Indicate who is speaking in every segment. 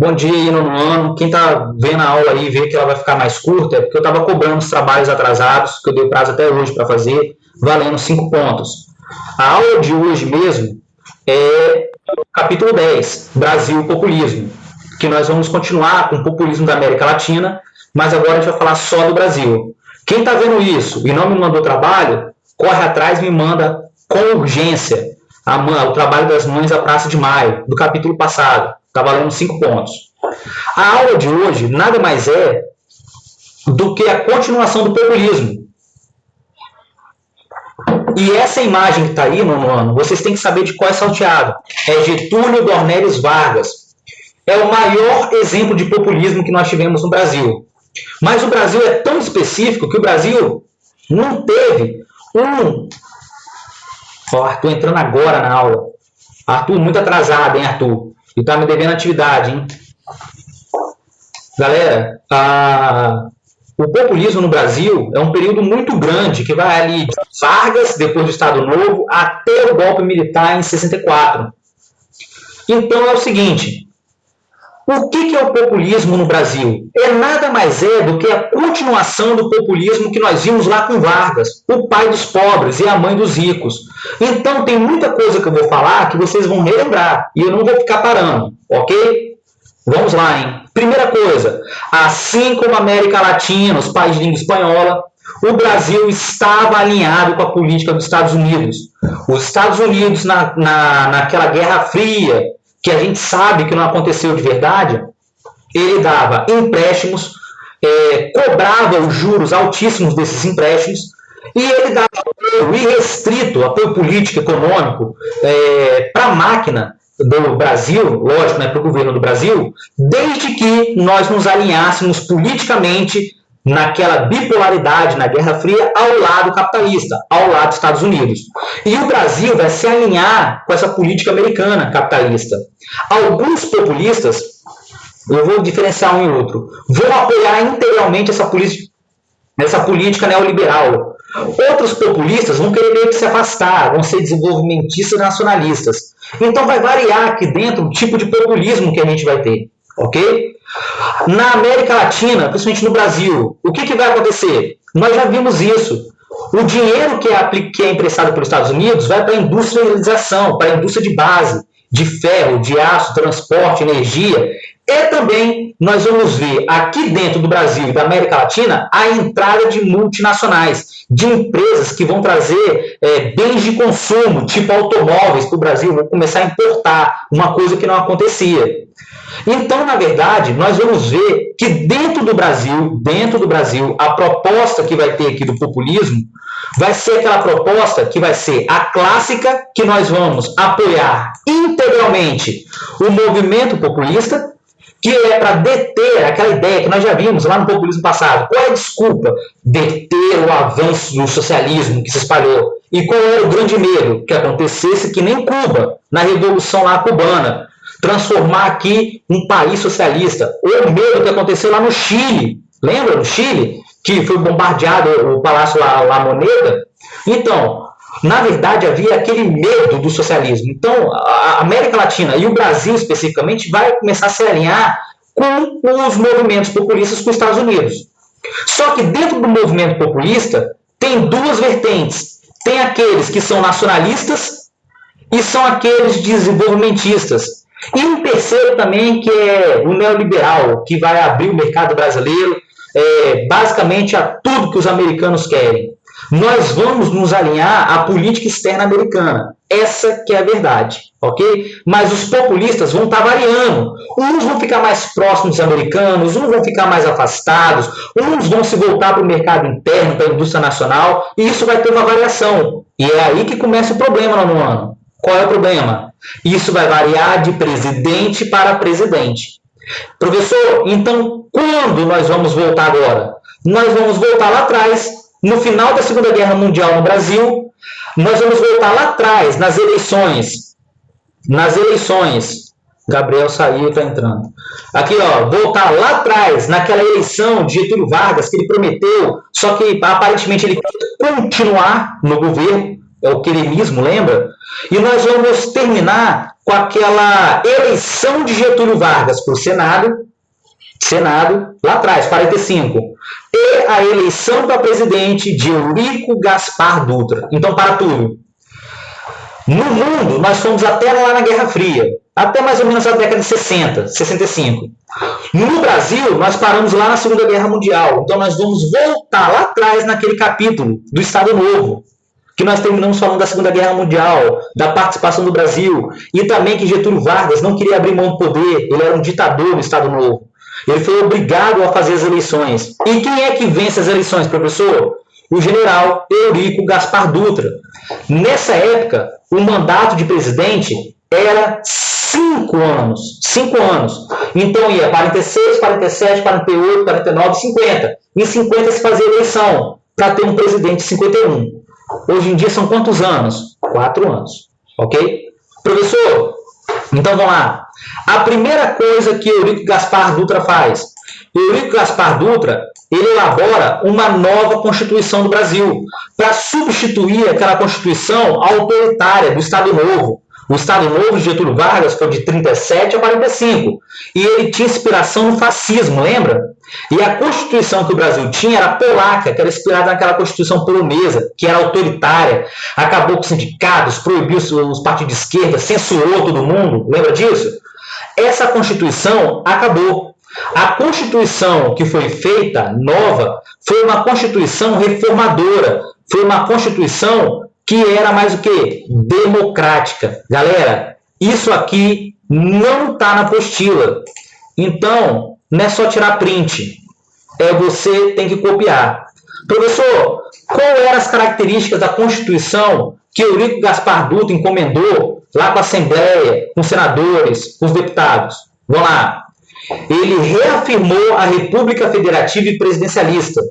Speaker 1: Bom dia aí, nono ano. Quem está vendo a aula aí vê que ela vai ficar mais curta, é porque eu estava cobrando os trabalhos atrasados, que eu dei prazo até hoje para fazer, valendo 5 pontos. A aula de hoje mesmo é o capítulo 10, Brasil e Populismo, que nós vamos continuar com o populismo da América Latina, mas agora a gente vai falar só do Brasil. Quem está vendo isso e não me mandou trabalho, corre atrás e me manda com urgência o trabalho das mães da Praça de Maio, do capítulo passado. Está valendo 5 pontos. A aula de hoje nada mais é do que a continuação do populismo. E essa imagem que está aí, nono ano, vocês têm que saber de qual é salteado. É Getúlio Dornelles Vargas. É o maior exemplo de populismo que nós tivemos no Brasil. Mas o Brasil é tão específico que o Brasil não teve um... Arthur entrando agora na aula. Arthur, muito atrasado, hein, Arthur? E tá me devendo atividade, hein? Galera, o populismo no Brasil é um período muito grande, que vai ali de Vargas, depois do Estado Novo, até o golpe militar em 64. Então é o seguinte, o que é o populismo no Brasil? É nada mais do que a continuação do populismo que nós vimos lá com Vargas, o pai dos pobres e a mãe dos ricos. Então tem muita coisa que eu vou falar que vocês vão relembrar, e eu não vou ficar parando, ok? Vamos lá, hein? Primeira coisa, assim como a América Latina, os países de língua espanhola, o Brasil estava alinhado com a política dos Estados Unidos. Os Estados Unidos, naquela Guerra Fria, que a gente sabe que não aconteceu de verdade, ele dava empréstimos, cobrava os juros altíssimos desses empréstimos, e ele dava apoio irrestrito, apoio político, econômico, para a máquina do Brasil, lógico, né, para o governo do Brasil, desde que nós nos alinhássemos politicamente naquela bipolaridade, na Guerra Fria, ao lado capitalista, ao lado dos Estados Unidos. E o Brasil vai se alinhar com essa política americana capitalista. Alguns populistas, eu vou diferenciar um e outro, vão apoiar integralmente essa política neoliberal. Outros populistas vão querer meio que se afastar, vão ser desenvolvimentistas e nacionalistas. Então vai variar aqui dentro o tipo de populismo que a gente vai ter, ok? Na América Latina, principalmente no Brasil, o que vai acontecer? Nós já vimos isso. O dinheiro que é emprestado pelos Estados Unidos vai para a industrialização, para a indústria de base, de ferro, de aço, transporte, energia. E também nós vamos ver aqui dentro do Brasil e da América Latina a entrada de multinacionais, de empresas que vão trazer bens de consumo, tipo automóveis para o Brasil, vão começar a importar, uma coisa que não acontecia. Então, na verdade, nós vamos ver que dentro do Brasil, a proposta que vai ter aqui do populismo vai ser aquela proposta que vai ser a clássica, que nós vamos apoiar integralmente o movimento populista, que é para deter aquela ideia que nós já vimos lá no populismo passado. Qual é a desculpa? Deter o avanço do socialismo que se espalhou. E qual era o grande medo? Que acontecesse que nem Cuba, na Revolução lá cubana, transformar aqui um país socialista. O medo que aconteceu lá no Chile. Lembra no Chile? Que foi bombardeado o Palácio La Moneda? Então, na verdade, havia aquele medo do socialismo. Então, a América Latina e o Brasil, especificamente, vai começar a se alinhar com os movimentos populistas com os Estados Unidos. Só que dentro do movimento populista, tem duas vertentes. Tem aqueles que são nacionalistas e são aqueles desenvolvimentistas. E um terceiro também, que é o neoliberal, que vai abrir o mercado brasileiro basicamente a tudo que os americanos querem. Nós vamos nos alinhar à política externa americana. Essa que é a verdade, ok? Mas os populistas vão estar variando. Uns vão ficar mais próximos dos americanos, uns vão ficar mais afastados, uns vão se voltar para o mercado interno, para a indústria nacional, e isso vai ter uma variação. E é aí que começa o problema no ano. Qual é o problema? Isso vai variar de presidente para presidente. Professor, então quando nós vamos voltar agora? Nós vamos voltar lá atrás, no final da Segunda Guerra Mundial no Brasil, nós vamos voltar lá atrás, nas eleições. Gabriel saiu e está entrando. Aqui, ó, voltar lá atrás, naquela eleição de Getúlio Vargas, que ele prometeu, só que aparentemente ele quer continuar no governo, é o queremismo, lembra? E nós vamos terminar com aquela eleição de Getúlio Vargas para o Senado, lá atrás, 45. E a eleição para presidente de Eurico Gaspar Dutra. Então, para tudo. No mundo, nós fomos até lá na Guerra Fria, até mais ou menos a década de 60, 65. No Brasil, nós paramos lá na Segunda Guerra Mundial. Então, nós vamos voltar lá atrás naquele capítulo do Estado Novo, que nós terminamos falando da Segunda Guerra Mundial, da participação do Brasil, e também que Getúlio Vargas não queria abrir mão do poder, ele era um ditador no Estado Novo. Ele foi obrigado a fazer as eleições. E quem é que vence as eleições, professor? O general Eurico Gaspar Dutra. Nessa época, o mandato de presidente era 5 anos. 5 anos. Então ia 46, 47, 48, 49, 50. Em 50 se fazia eleição para ter um presidente de 51. Hoje em dia são quantos anos? 4 anos. Ok? Professor, então vamos lá. A primeira coisa que Eurico Gaspar Dutra faz. Eurico Gaspar Dutra, ele elabora uma nova Constituição do Brasil para substituir aquela Constituição autoritária do Estado Novo. O Estado Novo de Getúlio Vargas foi de 37 a 45. E ele tinha inspiração no fascismo, lembra? E a Constituição que o Brasil tinha era polaca, que era inspirada naquela Constituição polonesa, que era autoritária, acabou com os sindicatos, proibiu os partidos de esquerda, censurou todo mundo, lembra disso? Essa Constituição acabou. A Constituição que foi feita, nova, foi uma Constituição reformadora, foi uma Constituição que era mais o quê? Democrática. Galera, isso aqui não está na apostila. Então, não é só tirar print. Você tem que copiar. Professor, qual eram as características da Constituição que Eurico Gaspar Dutra encomendou lá com a Assembleia, com os senadores, com os deputados? Vamos lá. Ele reafirmou a República Federativa e Presidencialista.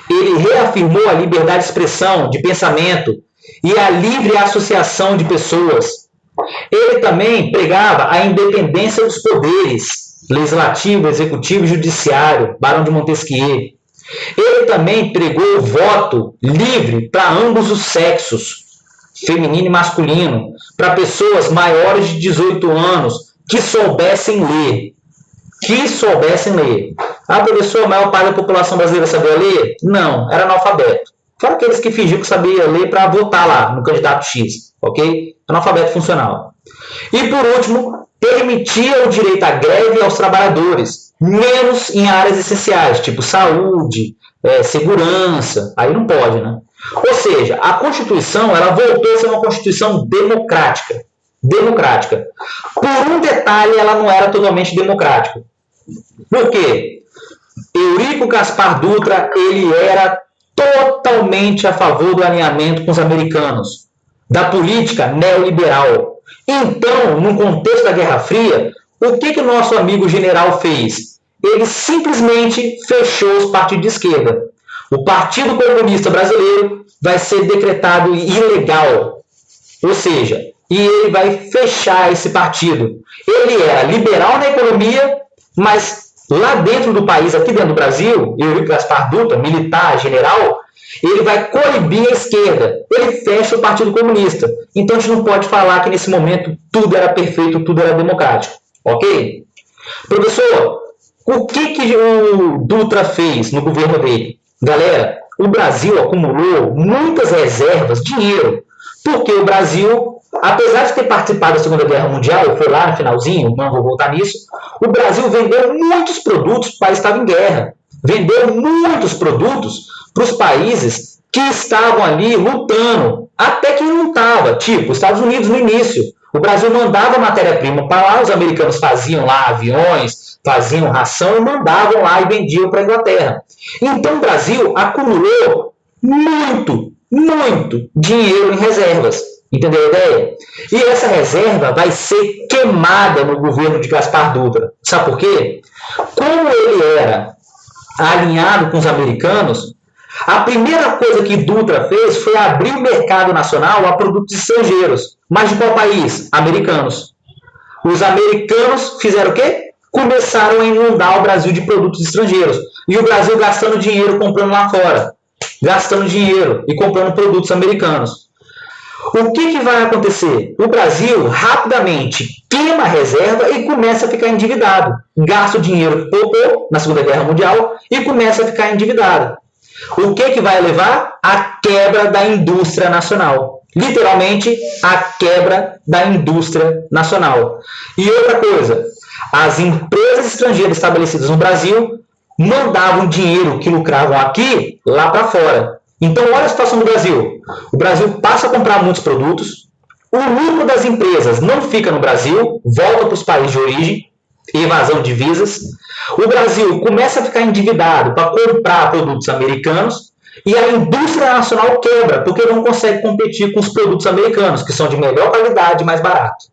Speaker 1: Ele reafirmou a liberdade de expressão, de pensamento e a livre associação de pessoas. Ele também pregava a independência dos poderes, legislativo, executivo e judiciário, Barão de Montesquieu. Ele também pregou o voto livre para ambos os sexos, feminino e masculino, para pessoas maiores de 18 anos que soubessem ler. Ah, professor, a maior parte da população brasileira sabia ler? Não, era analfabeto. Fora aqueles que fingiam que sabia ler para votar lá no candidato X, ok? Analfabeto funcional. E por último, permitia o direito à greve aos trabalhadores, menos em áreas essenciais, tipo saúde, segurança, aí não pode, né? Ou seja, a Constituição, ela voltou a ser uma Constituição democrática. Democrática. Por um detalhe, ela não era totalmente democrática. Por quê? Eurico Gaspar Dutra, ele era totalmente a favor do alinhamento com os americanos, da política neoliberal. Então, no contexto da Guerra Fria, o que o nosso amigo general fez? Ele simplesmente fechou os partidos de esquerda. O Partido Comunista Brasileiro vai ser decretado ilegal. Ou seja, e ele vai fechar esse partido. Ele era liberal na economia, mas lá dentro do país, aqui dentro do Brasil, Eurico Gaspar Dutra, militar, general, ele vai coibir a esquerda. Ele fecha o Partido Comunista. Então a gente não pode falar que nesse momento tudo era perfeito, tudo era democrático. Ok? Professor, o que o Dutra fez no governo dele? Galera, o Brasil acumulou muitas reservas, dinheiro, porque o Brasil, apesar de ter participado da Segunda Guerra Mundial, eu fui lá no finalzinho, não vou voltar nisso, o Brasil vendeu muitos produtos, o país estava em guerra. Vendeu muitos produtos para os países que estavam ali lutando, até que não estava, tipo os Estados Unidos no início. O Brasil mandava matéria-prima para lá, os americanos faziam lá aviões, faziam ração e mandavam lá e vendiam para a Inglaterra. Então o Brasil acumulou muito dinheiro em reservas. Entendeu a ideia? E essa reserva vai ser queimada no governo de Gaspar Dutra. Sabe por quê? Como ele era alinhado com os americanos, a primeira coisa que Dutra fez foi abrir o mercado nacional a produtos estrangeiros. Mas de qual país? Americanos. Os americanos fizeram o quê? Começaram a inundar o Brasil de produtos estrangeiros. E o Brasil gastando dinheiro comprando lá fora. Gastando dinheiro e comprando produtos americanos. O que vai acontecer? O Brasil rapidamente queima a reserva e começa a ficar endividado. Gasta o dinheiro que poupou na Segunda Guerra Mundial e começa a ficar endividado. O que vai levar? A quebra da indústria nacional. Literalmente, a quebra da indústria nacional. E outra coisa, as empresas estrangeiras estabelecidas no Brasil mandavam dinheiro que lucravam aqui lá para fora. Então, olha a situação do Brasil. O Brasil passa a comprar muitos produtos, o lucro das empresas não fica no Brasil, volta para os países de origem, evasão de divisas. O Brasil começa a ficar endividado para comprar produtos americanos e a indústria nacional quebra, porque não consegue competir com os produtos americanos, que são de melhor qualidade e mais barato.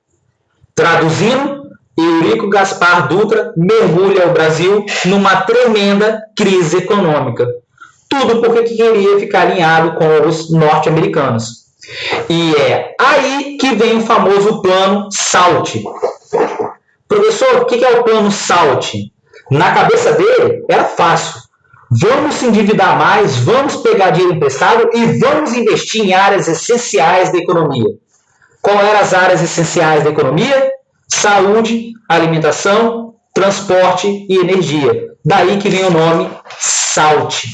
Speaker 1: Traduzindo, Eurico Gaspar Dutra mergulha o Brasil numa tremenda crise econômica. Tudo porque queria ficar alinhado com os norte-americanos. E é aí que vem o famoso plano SALT. Professor, o que é o plano SALT? Na cabeça dele, era fácil. Vamos se endividar mais, vamos pegar dinheiro emprestado e vamos investir em áreas essenciais da economia. Qual eram as áreas essenciais da economia? Saúde, alimentação, transporte e energia. Daí que vem o nome SALT.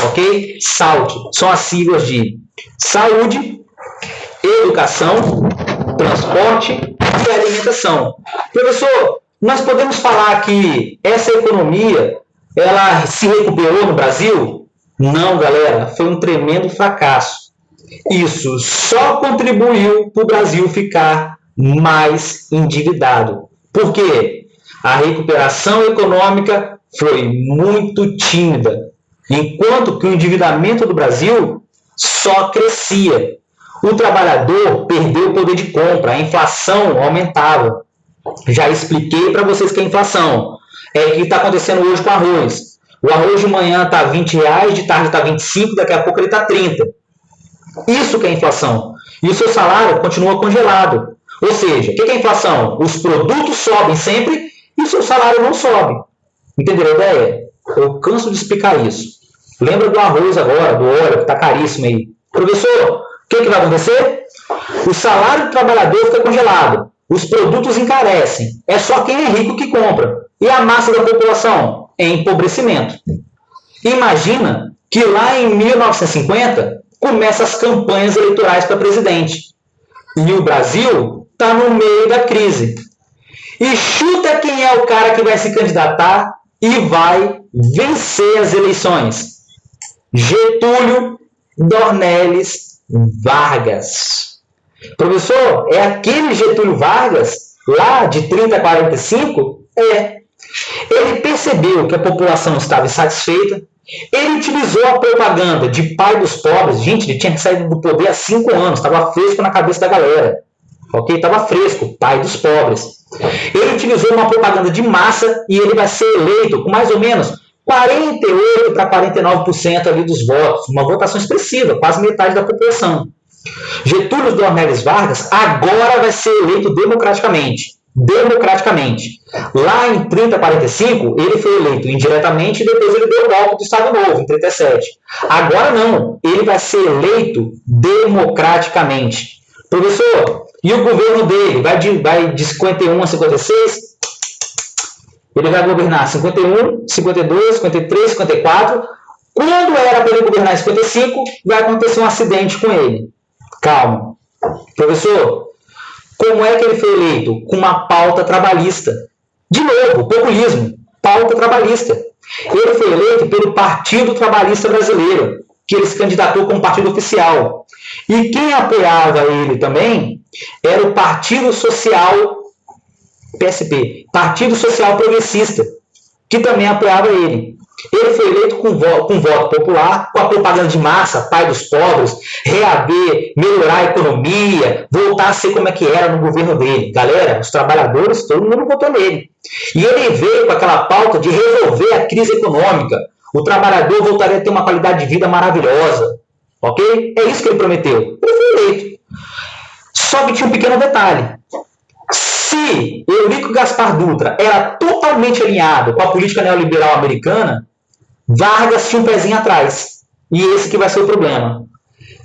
Speaker 1: Ok? SALT. São as siglas de saúde, educação, transporte e alimentação. Professor, nós podemos falar que essa economia ela se recuperou no Brasil? Não, galera, foi um tremendo fracasso. Isso só contribuiu para o Brasil ficar mais endividado. Por quê? A recuperação econômica foi muito tímida, enquanto que o endividamento do Brasil só crescia. O trabalhador perdeu o poder de compra, a inflação aumentava. Já expliquei para vocês que a inflação é o que está acontecendo hoje com o arroz. O arroz de manhã está R$20, de tarde está 25, daqui a pouco ele está 30. Isso que é inflação. E o seu salário continua congelado. Ou seja, o que é inflação? Os produtos sobem sempre e o seu salário não sobe. Entenderam a ideia? Eu canso de explicar isso. Lembra do arroz agora, do óleo, que está caríssimo aí. Professor, o que vai acontecer? O salário do trabalhador fica congelado. Os produtos encarecem. É só quem é rico que compra. E a massa da população? É empobrecimento. Imagina que lá em 1950 começam as campanhas eleitorais para presidente. E o Brasil está no meio da crise. E chuta quem é o cara que vai se candidatar e vai vencer as eleições. Getúlio Dornelles Vargas. Professor, é aquele Getúlio Vargas, lá de 30 a 45? É. Ele percebeu que a população estava insatisfeita, ele utilizou a propaganda de pai dos pobres. Gente, ele tinha que sair do poder há 5 anos, estava fresco na cabeça da galera. Ok? Estava fresco, pai dos pobres. Ele utilizou uma propaganda de massa e ele vai ser eleito com mais ou menos 48% para 49% ali dos votos. Uma votação expressiva, quase metade da população. Getúlio Dornelles Vargas agora vai ser eleito democraticamente. Lá em 30 a 45, ele foi eleito indiretamente e depois ele deu o golpe do Estado Novo, em 37. Agora não, ele vai ser eleito democraticamente. Professor, e o governo dele vai de 51 a 56? Ele vai governar 51, 52, 53, 54. Quando era para ele governar em 55, vai acontecer um acidente com ele. Calma. Professor, como é que ele foi eleito? Com uma pauta trabalhista. De novo, populismo. Pauta trabalhista. Ele foi eleito pelo Partido Trabalhista Brasileiro, que ele se candidatou como partido oficial. E quem apoiava ele também era o Partido Social, PSP, Partido Social Progressista, que também apoiava ele. Ele foi eleito com voto popular, com a propaganda de massa, pai dos pobres, reaver, melhorar a economia, voltar a ser como é que era no governo dele. Galera, os trabalhadores, todo mundo votou nele. E ele veio com aquela pauta de resolver a crise econômica. O trabalhador voltaria a ter uma qualidade de vida maravilhosa. Ok? É isso que ele prometeu. Ele foi eleito. Só que tinha um pequeno detalhe. Se Eurico Gaspar Dutra era totalmente alinhado com a política neoliberal americana, Vargas tinha um pezinho atrás. E esse que vai ser o problema.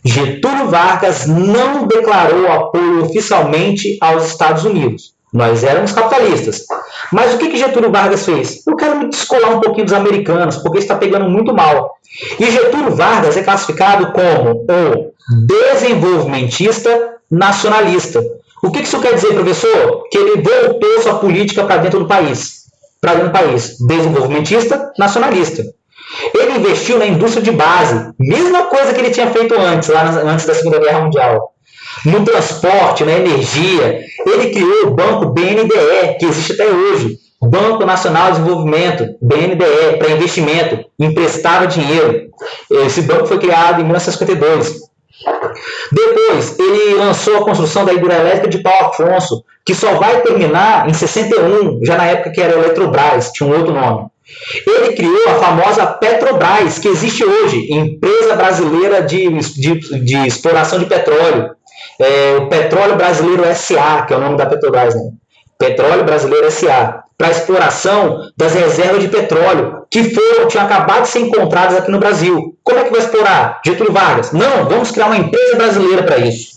Speaker 1: Getúlio Vargas não declarou apoio oficialmente aos Estados Unidos. Nós éramos capitalistas. Mas o que Getúlio Vargas fez? Eu quero me descolar um pouquinho dos americanos, porque isso está pegando muito mal. E Getúlio Vargas é classificado como o desenvolvimentista nacionalista. O que isso quer dizer, professor? Que ele voltou sua política para dentro do país. Para dentro do país. Desenvolvimentista nacionalista. Ele investiu na indústria de base, mesma coisa que ele tinha feito antes, antes da Segunda Guerra Mundial. No transporte, na energia, ele criou o Banco BNDE, que existe até hoje. Banco Nacional de Desenvolvimento, BNDE, para investimento, emprestava dinheiro. Esse banco foi criado em 1952. Depois, ele lançou a construção da hidrelétrica de Paulo Afonso, que só vai terminar em 61, já na época que era Eletrobras, tinha um outro nome. Ele criou a famosa Petrobras, que existe hoje, empresa brasileira de exploração de petróleo. O Petróleo Brasileiro S.A., que é o nome da Petrobras, né? Petróleo Brasileiro S.A., para exploração das reservas de petróleo que tinham acabado de ser encontradas aqui no Brasil. Como é que vai explorar? Getúlio Vargas. Não, vamos criar uma empresa brasileira para isso.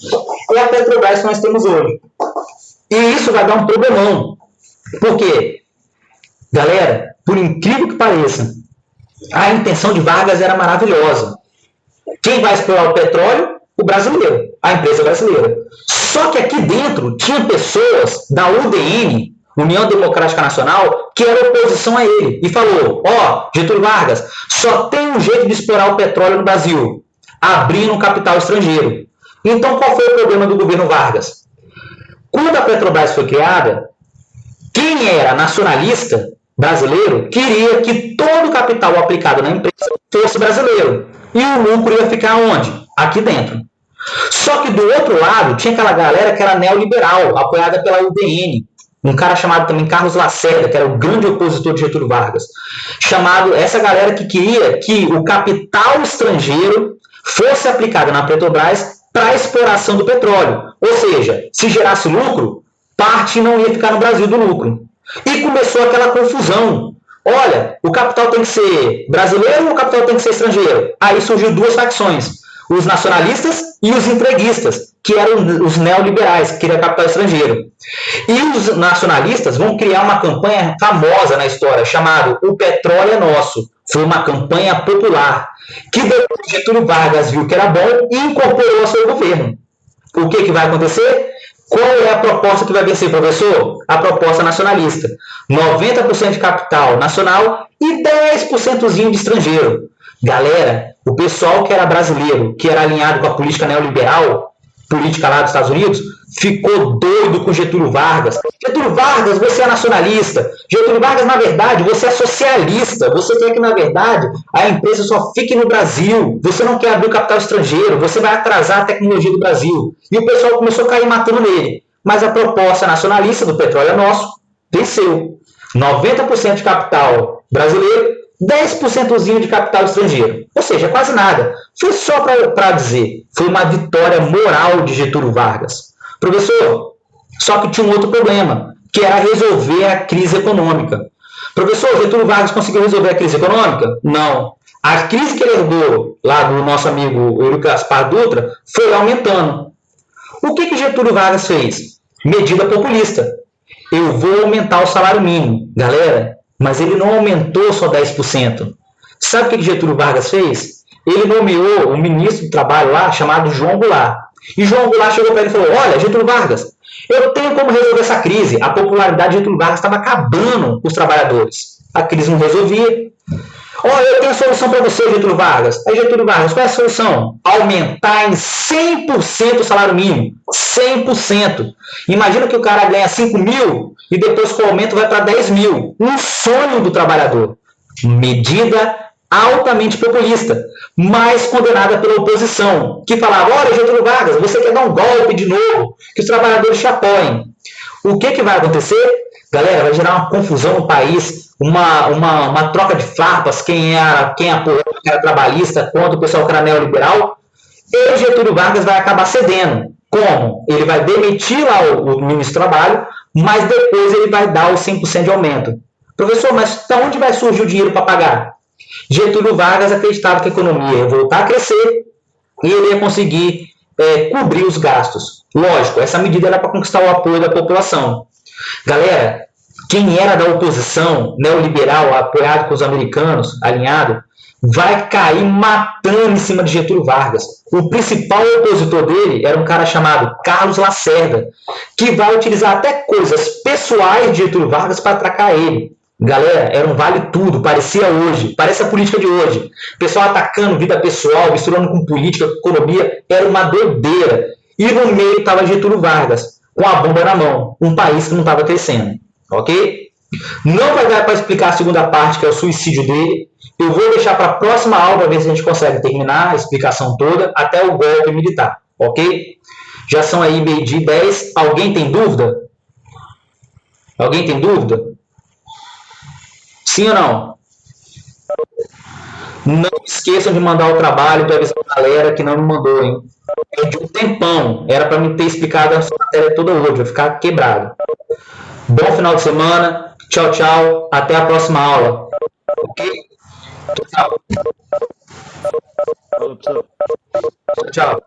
Speaker 1: É a Petrobras que nós temos hoje. E isso vai dar um problemão. Por quê? Galera, por incrível que pareça, a intenção de Vargas era maravilhosa. Quem vai explorar o petróleo? O brasileiro, a empresa brasileira. Só que aqui dentro tinha pessoas da UDN, União Democrática Nacional, que era oposição a ele. E falou, Getúlio Vargas, só tem um jeito de explorar o petróleo no Brasil, abrindo um capital estrangeiro. Então qual foi o problema do governo Vargas? Quando a Petrobras foi criada, quem era nacionalista brasileiro queria que todo o capital aplicado na empresa fosse brasileiro. E o lucro ia ficar onde? Aqui dentro. Só que do outro lado tinha aquela galera que era neoliberal, apoiada pela UDN. Um cara chamado também Carlos Lacerda, que era o grande opositor de Getúlio Vargas. Essa galera que queria que o capital estrangeiro fosse aplicado na Petrobras para a exploração do petróleo. Ou seja, se gerasse lucro, parte não ia ficar no Brasil do lucro. E começou aquela confusão. Olha, o capital tem que ser brasileiro ou o capital tem que ser estrangeiro? Aí surgiu duas facções. Os nacionalistas e os entreguistas, que eram os neoliberais, que queriam capital estrangeiro. E os nacionalistas vão criar uma campanha famosa na história, chamada O Petróleo é Nosso. Foi uma campanha popular, que depois Getúlio Vargas viu que era bom e incorporou ao seu governo. O que vai acontecer? Qual é a proposta que vai vencer, professor? A proposta nacionalista. 90% de capital nacional e 10% de estrangeiro. Galera, o pessoal que era brasileiro, que era alinhado com a política neoliberal, política lá dos Estados Unidos, ficou doido com Getúlio Vargas. Getúlio Vargas, você é nacionalista. Getúlio Vargas, na verdade, você é socialista. Você quer que, na verdade, a empresa só fique no Brasil. Você não quer abrir o capital estrangeiro. Você vai atrasar a tecnologia do Brasil. E o pessoal começou a cair matando nele. Mas a proposta nacionalista do Petróleo é Nosso venceu. 90% de capital brasileiro, 10% de capital estrangeiro. Ou seja, quase nada. Foi só para dizer. Foi uma vitória moral de Getúlio Vargas. Professor, só que tinha um outro problema, que era resolver a crise econômica. Professor, Getúlio Vargas conseguiu resolver a crise econômica? Não. A crise que ele herdou lá do nosso amigo Eurico Gaspar Dutra foi aumentando. O que Getúlio Vargas fez? Medida populista. Eu vou aumentar o salário mínimo. Galera, mas ele não aumentou só 10%. Sabe o que Getúlio Vargas fez? Ele nomeou um ministro do trabalho lá, chamado João Goulart. E João Goulart chegou para ele e falou, olha, Getúlio Vargas, eu tenho como resolver essa crise. A popularidade de Getúlio Vargas estava acabando com os trabalhadores. A crise não resolvia. Olha, eu tenho a solução para você, Getúlio Vargas. Aí, Getúlio Vargas, qual é a solução? Aumentar em 100% o salário mínimo. 100%. Imagina que o cara ganha 5 mil e depois com o aumento vai para 10 mil. Um sonho do trabalhador. Medida altamente populista, mas condenada pela oposição, que falava, olha, Getúlio Vargas, você quer dar um golpe de novo, que os trabalhadores te apoiem. O que vai acontecer? Galera, vai gerar uma confusão no país, uma troca de farpas, quem apoiou quem era trabalhista contra o pessoal que era neoliberal, e Getúlio Vargas vai acabar cedendo. Como? Ele vai demitir lá o ministro do Trabalho, mas depois ele vai dar os 100% de aumento. Professor, mas de onde vai surgir o dinheiro para pagar? Getúlio Vargas acreditava que a economia ia voltar a crescer e ele ia conseguir cobrir os gastos. Lógico, essa medida era para conquistar o apoio da população. Galera, quem era da oposição neoliberal, apoiado com os americanos, alinhado, vai cair matando em cima de Getúlio Vargas. O principal opositor dele era um cara chamado Carlos Lacerda, que vai utilizar até coisas pessoais de Getúlio Vargas para atracar ele. Galera, era um vale tudo, parecia hoje, parece a política de hoje. Pessoal atacando vida pessoal, misturando com política, com economia, era uma doideira. E no meio estava Getúlio Vargas, com a bomba na mão, um país que não estava crescendo, ok? Não vai dar para explicar a segunda parte, que é o suicídio dele. Eu vou deixar para a próxima aula para ver se a gente consegue terminar a explicação toda até o golpe militar, ok? Já são aí meio-dia e 10. Alguém tem dúvida? Alguém tem dúvida? Sim ou não? Não esqueçam de mandar o trabalho para avisar a galera que não me mandou, hein? É de um tempão. Era para me ter explicado essa matéria toda hoje. Vai ficar quebrado. Bom final de semana. Tchau, tchau. Até a próxima aula. Ok? Tchau. Tchau.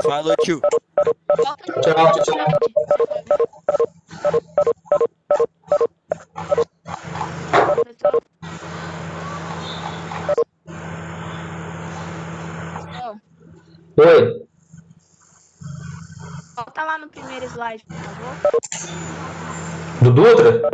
Speaker 2: Falou, tio.
Speaker 1: Tchau, tchau. Oi.
Speaker 3: Volta lá no primeiro slide, por favor.
Speaker 1: Do Dutra?